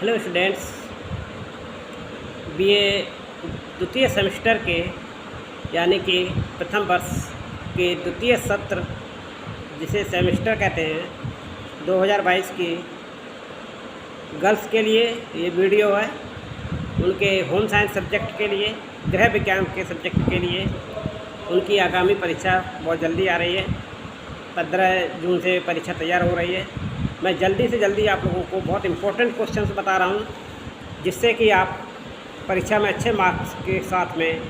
Hello students, BA द्वितीय semester के यानी कि प्रथम वर्ष के द्वितीय सत्र जिसे सेमेस्टर कहते हैं 2022 की गर्ल्स के लिए ये वीडियो है। उनके होम साइंस सब्जेक्ट के लिए, गृह विज्ञान के सब्जेक्ट के लिए उनकी आगामी परीक्षा बहुत जल्दी आ रही है। 15 जून से परीक्षा तैयार हो रही है। मैं जल्दी से जल्दी आप लोगों को बहुत इम्पोर्टेंट क्वेश्चंस बता रहा हूँ, जिससे कि आप परीक्षा में अच्छे मार्क्स के साथ में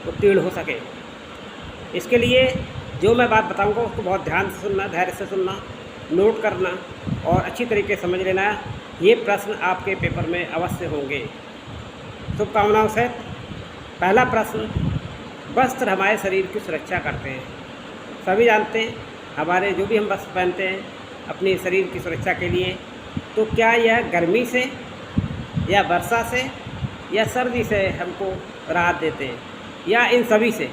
उत्तीर्ण हो सके। इसके लिए जो मैं बात बताऊंगा उसको बहुत ध्यान से सुनना, धैर्य से सुनना, नोट करना और अच्छी तरीके से समझ लेना। ये प्रश्न आपके पेपर में अवश्य होंगे। शुभकामनाओं से पहला प्रश्न, वस्त्र हमारे शरीर की सुरक्षा करते हैं। सभी जानते हैं हमारे जो भी हम वस्त्र पहनते हैं अपने शरीर की सुरक्षा के लिए, तो क्या यह गर्मी से या वर्षा से या सर्दी से हमको राहत देते हैं या इन सभी से?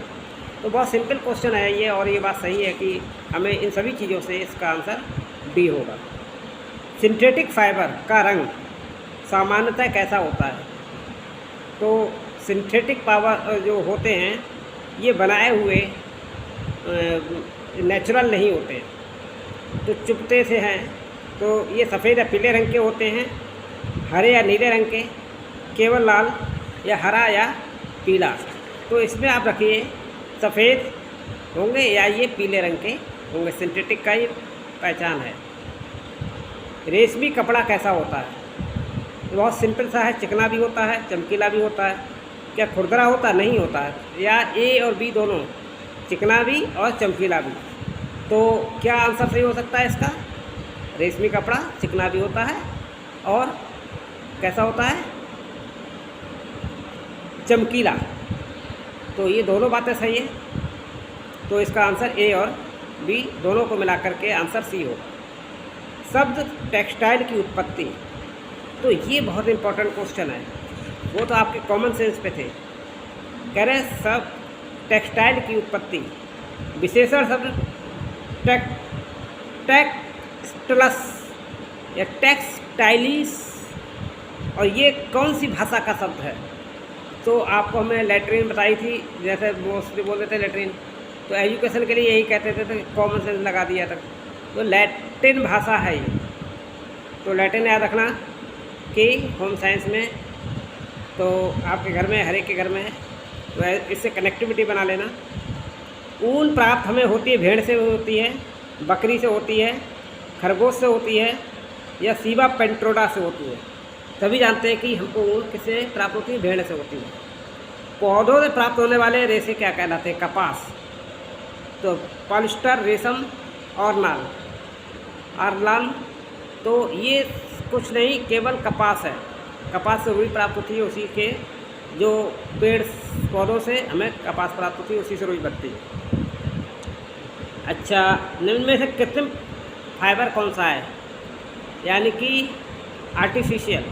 तो बहुत सिंपल क्वेश्चन है ये, और ये बात सही है कि हमें इन सभी चीज़ों से इसका आंसर डी होगा। सिंथेटिक फाइबर का रंग सामान्यतः कैसा होता है? तो सिंथेटिक पावर जो होते हैं ये बनाए हुए नेचुरल नहीं होते, तो चुभते से हैं। तो ये सफ़ेद या पीले रंग के होते हैं, हरे या नीले रंग के, केवल लाल या हरा या पीला। तो इसमें आप रखिए सफ़ेद होंगे या ये पीले रंग के होंगे। सिंथेटिक का ये पहचान है। रेशमी कपड़ा कैसा होता है? बहुत सिंपल सा है, चिकना भी होता है, चमकीला भी होता है। क्या खुरदरा होता? नहीं होता है। या ए और बी दोनों, चिकना भी और चमकीला भी। तो क्या आंसर सही हो सकता है इसका? रेशमी कपड़ा चिकना भी होता है और कैसा होता है? चमकीला। तो ये दोनों बातें सही है। तो इसका आंसर ए और बी दोनों को मिलाकर के आंसर सी होगा। शब्द टेक्सटाइल की उत्पत्ति, तो ये बहुत इंपॉर्टेंट क्वेश्चन है। वो तो आपके कॉमन सेंस पे थे। कह रहे सब टेक्सटाइल की उत्पत्ति, विशेषण शब्द टेक्सटलस या टेक्सटाइलिस, और ये कौन सी भाषा का शब्द है? तो आपको हमने लैट्रिन बताई थी, जैसे मोस्टली बोलते थे लैट्रिन, तो एजुकेशन के लिए यही कहते थे, तो कॉमन सेंस लगा दिया था। तो लैटिन भाषा है ये। तो लैटिन याद रखना कि होम साइंस में, तो आपके घर में, हर एक के घर में है, तो इससे कनेक्टिविटी बना लेना। ऊन प्राप्त हमें होती है, भेड़ से होती है, बकरी से होती है, खरगोश से होती है या सीवा पेंट्रोडा से होती है। सभी जानते हैं कि हमको ऊन किससे प्राप्त होती है? भेड़ से होती है। पौधों से प्राप्त होने वाले रेशे क्या कहलाते हैं? कपास। तो पॉलिस्टर, रेशम और नाल, आर्लान। तो ये कुछ नहीं, केवल कपास है। कपास से रुई प्राप्त होती है, उसी के जो पेड़ पौधों से हमें कपास प्राप्त होती है, उसी से रुई बनती है। अच्छा, निम्न में से कृत्रिम फाइबर कौन सा है? यानी कि आर्टिफिशियल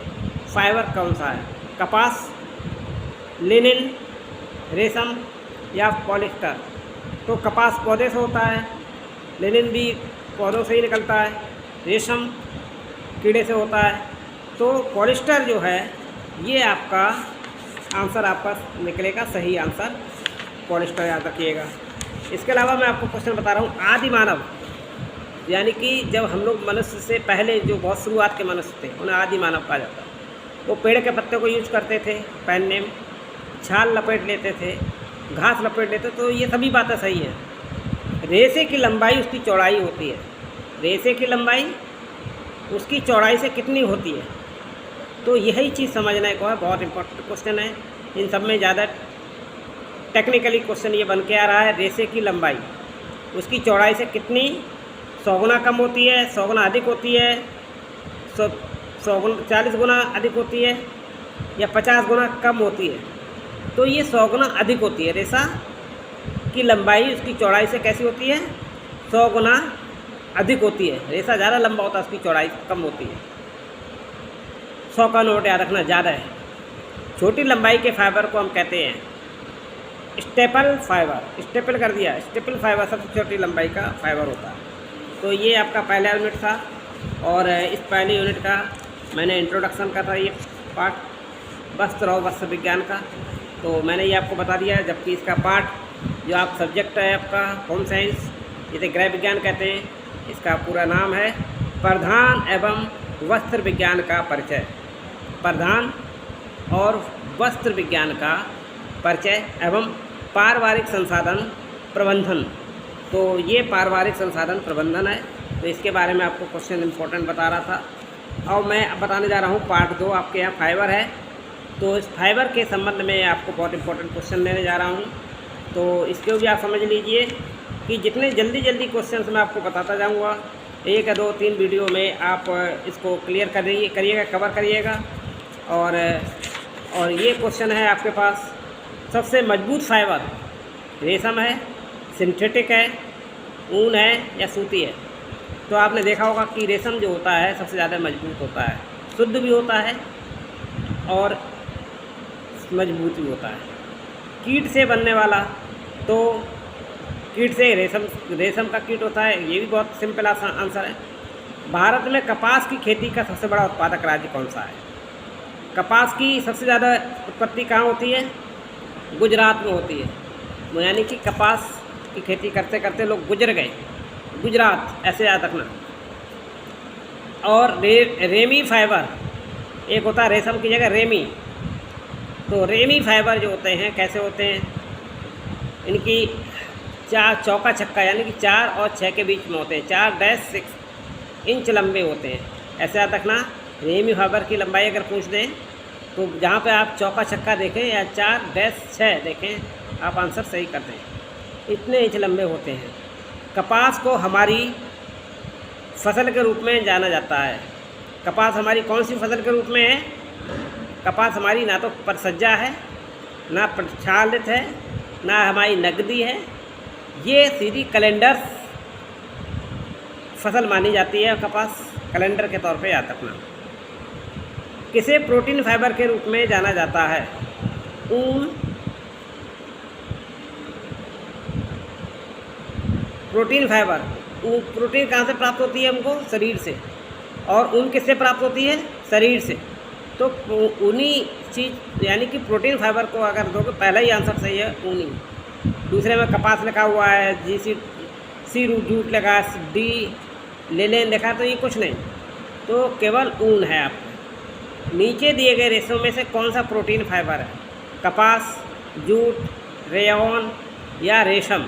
फाइबर कौन सा है? कपास, लिनिन, रेशम या पॉलिस्टर? तो कपास पौधे से होता है, लिनिन भी पौधों से ही निकलता है, रेशम कीड़े से होता है। तो पॉलिस्टर जो है ये आपका आंसर आपका निकलेगा, सही आंसर पॉलिस्टर, याद रखिएगा। इसके अलावा मैं आपको क्वेश्चन बता रहा हूँ। आदि मानव, यानी कि जब हम लोग मनुष्य से पहले जो बहुत शुरुआत के मनुष्य थे उन्हें आदि मानव कहा जाता है। वो पेड़ के पत्ते को यूज करते थे पहनने में, छाल लपेट लेते थे, घास लपेट लेते, तो ये सभी बातें सही हैं। रेशे की लंबाई उसकी चौड़ाई होती है। रेशे की लंबाई उसकी चौड़ाई से कितनी होती है? तो यही चीज़ समझने को है। बहुत इंपॉर्टेंट क्वेश्चन है। इन सब में ज़्यादा टेक्निकली क्वेश्चन ये बन के आ रहा है। रेशे की लंबाई उसकी चौड़ाई से कितनी, 100 गुना कम होती है, 100 गुना अधिक होती है, 40 गुना अधिक होती है या 50 गुना कम होती है? तो ये 100 गुना अधिक होती है। रेशा की लंबाई उसकी चौड़ाई से कैसी होती है? 100 गुना अधिक होती है। रेशा ज़्यादा लंबा होता है, उसकी चौड़ाई कम होती है। 100 का नोट याद रखना, ज़्यादा है। छोटी लंबाई के फाइबर को हम कहते हैं स्टेपल फाइबर। स्टेपल कर दिया, स्टेपल फाइबर सबसे छोटी लंबाई का फाइबर होता है। तो ये आपका पहला यूनिट था, और इस पहले यूनिट का मैंने इंट्रोडक्शन का था ये पार्ट वस्त्र और वस्त्र विज्ञान का, तो मैंने ये आपको बता दिया। जबकि इसका पार्ट जो आप सब्जेक्ट है आपका होम साइंस, जिसे गृह विज्ञान कहते हैं, इसका पूरा नाम है प्रधान एवं वस्त्र विज्ञान का परिचय। प्रधान और वस्त्र विज्ञान का परिचय एवं पारिवारिक संसाधन प्रबंधन। तो ये पारिवारिक संसाधन प्रबंधन है, तो इसके बारे में आपको क्वेश्चन इम्पोर्टेंट बता रहा था। और मैं अब बताने जा रहा हूँ पार्ट 2, आपके यहाँ फाइबर है, तो इस फाइबर के संबंध में आपको बहुत इंपॉर्टेंट क्वेश्चन लेने जा रहा हूँ। तो इसको भी आप समझ लीजिए कि जितने जल्दी क्वेश्चन मैं आपको बताता जाऊँगा, 1 या 2 3 वीडियो में आप इसको क्लियर करिएगा, कवर करिएगा। और ये क्वेश्चन है आपके पास, सबसे मजबूत फाइबर रेशम है, सिंथेटिक है, ऊन है या सूती है? तो आपने देखा होगा कि रेशम जो होता है सबसे ज़्यादा मजबूत होता है, शुद्ध भी होता है और मजबूत भी होता है। कीट से बनने वाला, तो कीट से रेशम का कीट होता है, ये भी बहुत सिंपल आंसर है। भारत में कपास की खेती का सबसे बड़ा उत्पादक राज्य कौन सा है? कपास की सबसे ज़्यादा उत्पत्ति कहाँ होती है? गुजरात में होती है। यानी कि कपास की खेती करते करते लोग गुजर गए, गुजरात, ऐसे याद रखना। और रेमी फाइबर, एक होता है रेशम की जगह रेमी, तो रेमी फाइबर जो होते हैं कैसे होते हैं? इनकी 4 चौका छक्का यानी कि 4 और 6 के बीच में होते हैं, 4-6 इंच लंबे होते हैं, ऐसे याद रखना। रेमी फाइबर की लंबाई अगर पूछ दें तो जहाँ पे आप चौका छक्का देखें या 4-6 देखें, आप आंसर सही कर दें, इतने इंच लंबे होते हैं। कपास को हमारी फसल के रूप में जाना जाता है। कपास हमारी कौन सी फसल के रूप में है? कपास हमारी ना तो परसज्जा है, ना प्रक्षालित है, ना हमारी नगदी है, ये सीधी कैलेंडर फसल मानी जाती है। कपास कैलेंडर के तौर पे याद रखना। किसे प्रोटीन फाइबर के रूप में जाना जाता है? ऊन, प्रोटीन फाइबर, प्रोटीन कहाँ से प्राप्त होती है? हमको शरीर से। और ऊन किससे प्राप्त होती है? शरीर से। तो ऊनी चीज़ यानी कि प्रोटीन फाइबर को अगर दोगे, पहला ही आंसर सही है, ऊनी। दूसरे में कपास लिखा हुआ है, सी रूट जूट लगा, डी लेलेन लिखा, तो ये कुछ नहीं, तो केवल ऊन है। आप नीचे दिए गए रेशों में से कौन सा प्रोटीन फाइबर है? कपास, जूट, रेयॉन या रेशम?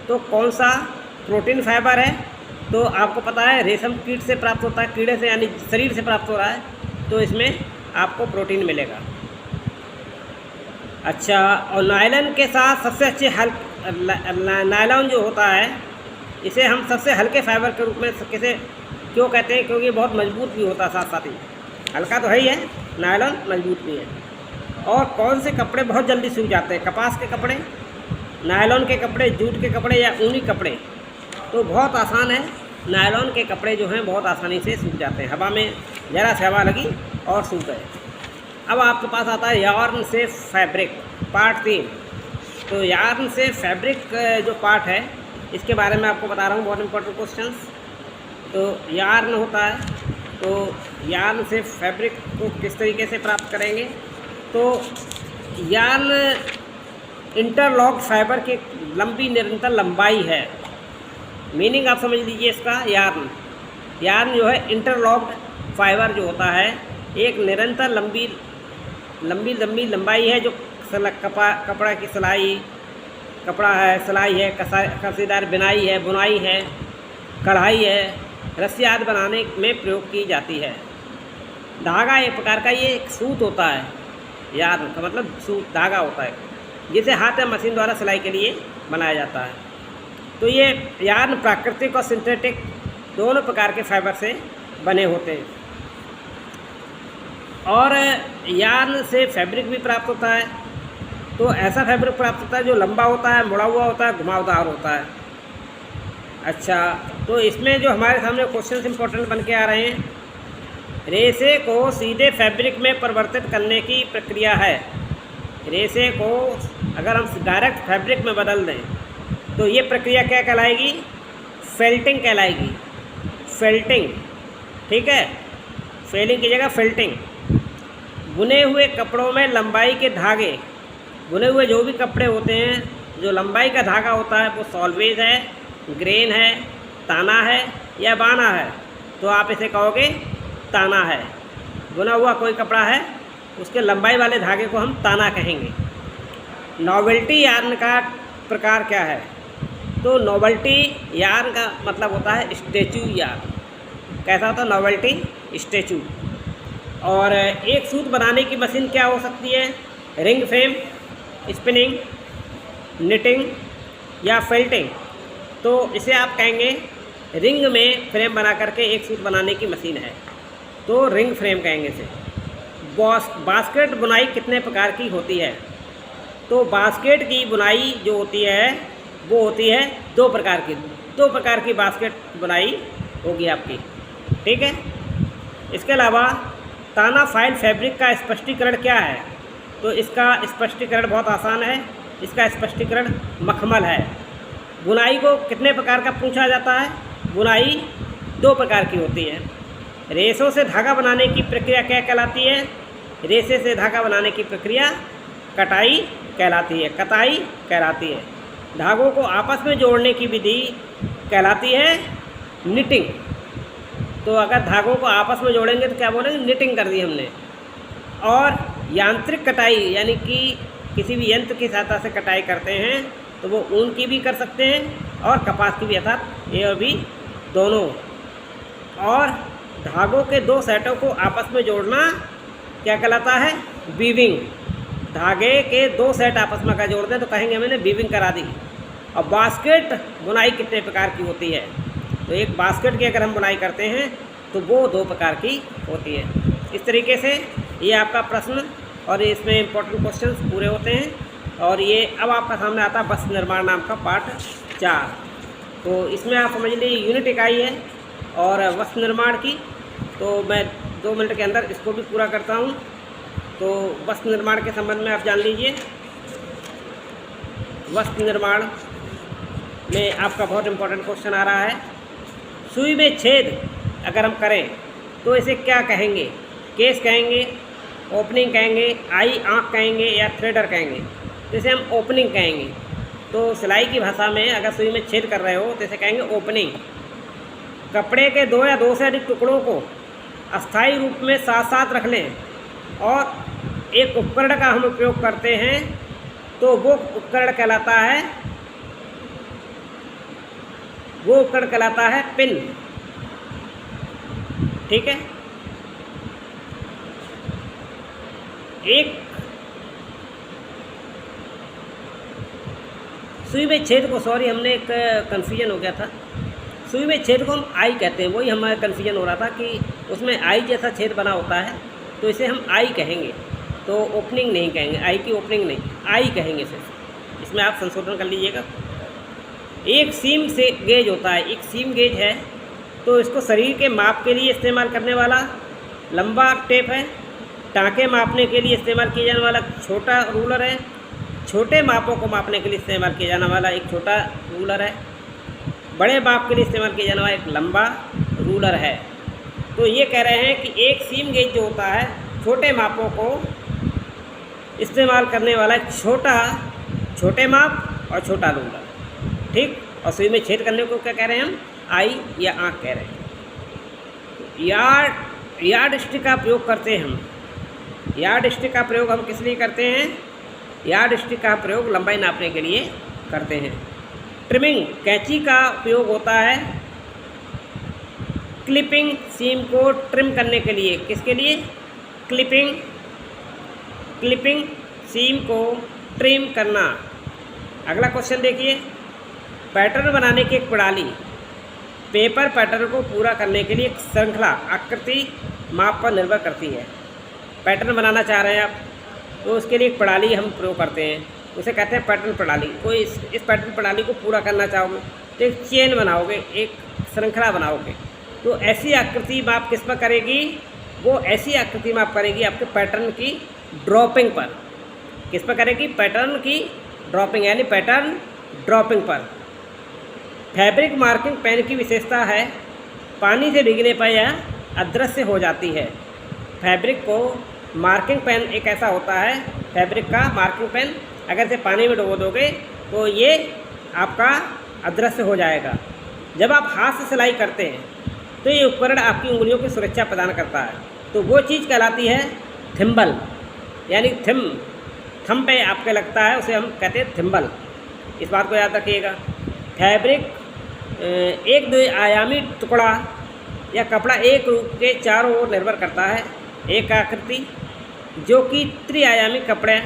तो कौन सा प्रोटीन फाइबर है? तो आपको पता है रेशम कीट से प्राप्त होता है, कीड़े से यानी शरीर से प्राप्त हो रहा है, तो इसमें आपको प्रोटीन मिलेगा। अच्छा, और नायलॉन के साथ सबसे अच्छे नायलॉन जो होता है, इसे हम सबसे हल्के फाइबर के रूप में किसे क्यों कहते हैं? क्योंकि बहुत मजबूत भी होता है, साथ साथ ही हल्का तो है ही है, नायलॉन मजबूत भी है। और कौन से कपड़े बहुत जल्दी सूख जाते हैं? कपास के कपड़े, नायलॉन के कपड़े, जूट के कपड़े या ऊनी कपड़े? तो बहुत आसान है, नायलॉन के कपड़े जो हैं बहुत आसानी से सूख जाते हैं, हवा में ज़रा सी हवा लगी और सूख गए। अब आपके पास आता है यार्न से फैब्रिक, पार्ट 3। तो यार्न से फैब्रिक जो पार्ट है, इसके बारे में आपको बता रहा हूँ, बहुत इंपॉर्टेंट क्वेश्चंस। तो यार्न होता है, तो यार्न से फैब्रिक को किस तरीके से प्राप्त करेंगे? तो यार्न इंटरलॉक फाइबर की लंबी निरंतर लंबाई है। मीनिंग आप समझ लीजिए इसका। यार्न जो है इंटरलॉक्ड फाइबर जो होता है, एक निरंतर लंबी लंबाई है, जो कपड़ा की कपड़ा है, सिलाई है, कसीदार बिनाई है, बुनाई है, कढ़ाई है, रस्सी आदि बनाने में प्रयोग की जाती है। धागा एक प्रकार का ये एक सूत होता है, यार्न का मतलब सूत धागा होता है, जिसे हाथ या मशीन द्वारा सिलाई के लिए बनाया जाता है। तो ये यार्न प्राकृतिक और सिंथेटिक दोनों प्रकार के फाइबर से बने होते हैं। और यार्न से फैब्रिक भी प्राप्त होता है। तो ऐसा फैब्रिक प्राप्त होता है जो लंबा होता है, मुड़ा हुआ होता है, घुमावदार होता है। अच्छा, तो इसमें जो हमारे सामने क्वेश्चन इंपॉर्टेंट बन के आ रहे हैं, रेशे को सीधे फैब्रिक में परिवर्तित करने की प्रक्रिया है। रेशे को अगर हम डायरेक्ट फैब्रिक में बदल दें तो ये प्रक्रिया क्या कहलाएगी? फेल्टिंग कहलाएगी। फेल्टिंग, ठीक है। फेलिंग की जगह फिल्टिंग। बुने हुए कपड़ों में लंबाई के धागे, बुने हुए जो भी कपड़े होते हैं, जो लंबाई का धागा होता है वो सॉल्वेज है, ग्रेन है, ताना है या बाना है, तो आप इसे कहोगे ताना है। बुना हुआ कोई कपड़ा है, उसके लंबाई वाले धागे को हम ताना कहेंगे। नॉवेल्टी यार्न का प्रकार क्या है? तो नॉवेल्टी यार्न का मतलब होता है स्टैचू यार्न। कैसा होता है नॉवेल्टी? स्टैचू। और एक सूत बनाने की मशीन क्या हो सकती है? रिंग फ्रेम, स्पिनिंग, निटिंग या फेल्टिंग। तो इसे आप कहेंगे रिंग में फ्रेम बना करके एक सूत बनाने की मशीन है, तो रिंग फ्रेम कहेंगे इसे। बास्केट बुनाई कितने प्रकार की होती है? तो बास्केट की बुनाई जो होती है वो होती है दो प्रकार की बास्केट बुनाई होगी आपकी, ठीक है। इसके अलावा ताना फाइल फैब्रिक का स्पष्टीकरण क्या है? तो इसका स्पष्टीकरण बहुत आसान है, इसका स्पष्टीकरण मखमल है। बुनाई को कितने प्रकार का पूछा जाता है? बुनाई दो प्रकार की होती है। रेशों से धागा बनाने की प्रक्रिया क्या कहलाती है? रेशे से धागा बनाने की प्रक्रिया कटाई कहलाती है, कताई कहलाती है। धागों को आपस में जोड़ने की विधि कहलाती है निटिंग। तो अगर धागों को आपस में जोड़ेंगे तो क्या बोलेंगे? निटिंग कर दी हमने। और यांत्रिक कटाई यानी कि किसी भी यंत्र की सहायता से कटाई करते हैं तो वो ऊन की भी कर सकते हैं और कपास की भी, अर्थात ए और बी दोनों। और धागों के दो सेटों को आपस में जोड़ना क्या कहलाता है? वीविंग। धागे के दो सेट आपस में का जोड़ दें तो कहेंगे मैंने वीविंग करा दी। और बास्केट बुनाई कितने प्रकार की होती है? तो एक बास्केट की अगर हम बुनाई करते हैं तो वो दो प्रकार की होती है। इस तरीके से ये आपका प्रश्न और इसमें इम्पोर्टेंट क्वेश्चंस पूरे होते हैं। और ये अब आपका सामने आता है वस्त्र निर्माण नाम का पार्ट 4। तो इसमें आप समझ लीजिए यूनिट इकाई है और वस्त्र निर्माण की। तो मैं 2 मिनट के अंदर इसको भी पूरा करता हूँ। तो वस्त्र निर्माण के संबंध में आप जान लीजिए। वस्त्र निर्माण में आपका बहुत इम्पोर्टेंट क्वेश्चन आ रहा है। सुई में छेद अगर हम करें तो इसे क्या कहेंगे? केस कहेंगे, ओपनिंग कहेंगे, आई आँख कहेंगे या थ्रेडर कहेंगे? तो इसे हम ओपनिंग कहेंगे। तो सिलाई की भाषा में अगर सुई में छेद कर रहे हो तो इसे कहेंगे ओपनिंग। कपड़े के 2 या 2 से अधिक टुकड़ों को अस्थायी रूप में साथ साथ रख लें और एक उपकरण का हम उपयोग करते हैं तो वो उपकरण कहलाता है पिन, ठीक है। एक सुई में छेद को, सॉरी हमने एक कन्फ्यूजन हो गया था। सुई में छेद को हम आई कहते हैं, वही हमारा कन्फ्यूजन हो रहा था कि उसमें आई जैसा छेद बना होता है तो इसे हम आई कहेंगे, तो ओपनिंग नहीं कहेंगे। आई की ओपनिंग नहीं, आई कहेंगे सिर्फ। इसमें आप संशोधन कर लीजिएगा। एक सीम से गेज होता है, एक सीम गेज है तो इसको शरीर के माप के लिए इस्तेमाल करने वाला लंबा टेप है। टाँके मापने के लिए इस्तेमाल किया जाने वाला छोटा रूलर है। छोटे मापों को मापने के लिए इस्तेमाल किया जाने वाला एक छोटा रूलर है। बड़े माप के लिए इस्तेमाल किया जाने वाला एक लंबा रूलर है। तो ये कह रहे हैं कि एक सीम गेज जो होता है छोटे मापों को इस्तेमाल करने वाला छोटे माप और छोटा रूलर, ठीक। और सुई में छेद करने को क्या कह रहे हैं हम? आई या आँख कह रहे हैं। यार्ड स्टिक का प्रयोग करते हैं हम। यार्ड स्टिक का प्रयोग हम किस लिए करते हैं? यार्ड स्टिक का प्रयोग लंबाई नापने के लिए करते हैं। ट्रिमिंग, कैंची का उपयोग होता है क्लिपिंग सीम को ट्रिम करने के लिए। किसके लिए? क्लिपिंग सीम को ट्रिम करना। अगला क्वेश्चन देखिए। पैटर्न बनाने की एक प्रणाली पेपर पैटर्न को पूरा करने के लिए एक श्रृंखला आकृति माप पर निर्भर करती है। पैटर्न बनाना चाह रहे हैं आप तो उसके लिए एक प्रणाली हम प्रयोग करते हैं, उसे कहते हैं पैटर्न प्रणाली। कोई इस पैटर्न प्रणाली को पूरा करना चाहोगे तो एक चेन बनाओगे, एक श्रृंखला बनाओगे, तो ऐसी आकृति माप किस पर करेगी? वो ऐसी आकृति माप करेगी आपके पैटर्न की ड्रॉपिंग पर। किस पर करेगी? पैटर्न की ड्रॉपिंग, यानी पैटर्न ड्रॉपिंग पर। फैब्रिक मार्किंग पेन की विशेषता है पानी से भीगने पर यह अदृश्य हो जाती है। फैब्रिक को मार्किंग पेन एक ऐसा होता है, फैब्रिक का मार्किंग पेन, अगर इसे पानी में डुबो दोगे तो ये आपका अदृश्य हो जाएगा। जब आप हाथ से सिलाई करते हैं तो ये उपकरण आपकी उंगलियों की सुरक्षा प्रदान करता है। तो वो चीज़ कहलाती है थिम्बल, यानी थंब पे आपके लगता है, उसे हम कहते हैं थिम्बल। इस बात को याद रखिएगा। फैब्रिक एक 2 आयामी टुकड़ा या कपड़ा एक रूप के चारों ओर निर्भर करता है। एक आकृति जो कि त्रिआयामी कपड़े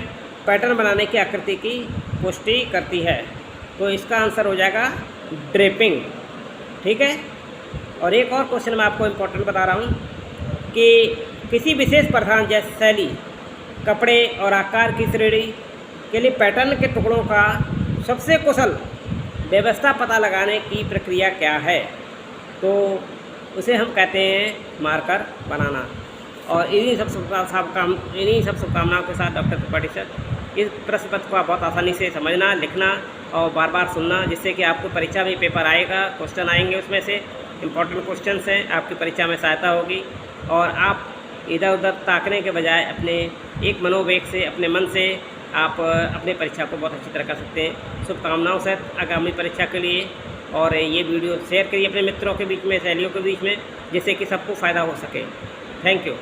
पैटर्न बनाने की आकृति की पुष्टि करती है। तो इसका आंसर हो जाएगा ड्रेपिंग। ठीक है। और एक और क्वेश्चन मैं आपको इम्पोर्टेंट बता रहा हूँ कि किसी विशेष प्रधान जैसे शैली, कपड़े और आकार की श्रेणी के लिए पैटर्न के टुकड़ों का सबसे कुशल व्यवस्था पता लगाने की प्रक्रिया क्या है? तो उसे हम कहते हैं मार्कर बनाना। और इन्हीं सब शुभकामनाओं के साथ डॉक्टर त्रिपाठी सर, इस प्रश्न पत्र को आप बहुत आसानी से समझना, लिखना और बार बार सुनना, जिससे कि आपको परीक्षा में पेपर आएगा, क्वेश्चन आएंगे, उसमें से इम्पोर्टेंट क्वेश्चन हैं, आपकी परीक्षा में सहायता होगी। और आप इधर उधर ताकने के बजाय अपने एक मनोवेग से, अपने मन से आप अपने परीक्षा को बहुत अच्छी तरह कर सकते हैं। शुभकामनाओं से आगामी परीक्षा के लिए। और ये वीडियो शेयर करिए अपने मित्रों के बीच में, सहेलियों के बीच में, जिससे कि सबको फ़ायदा हो सके। Thank you.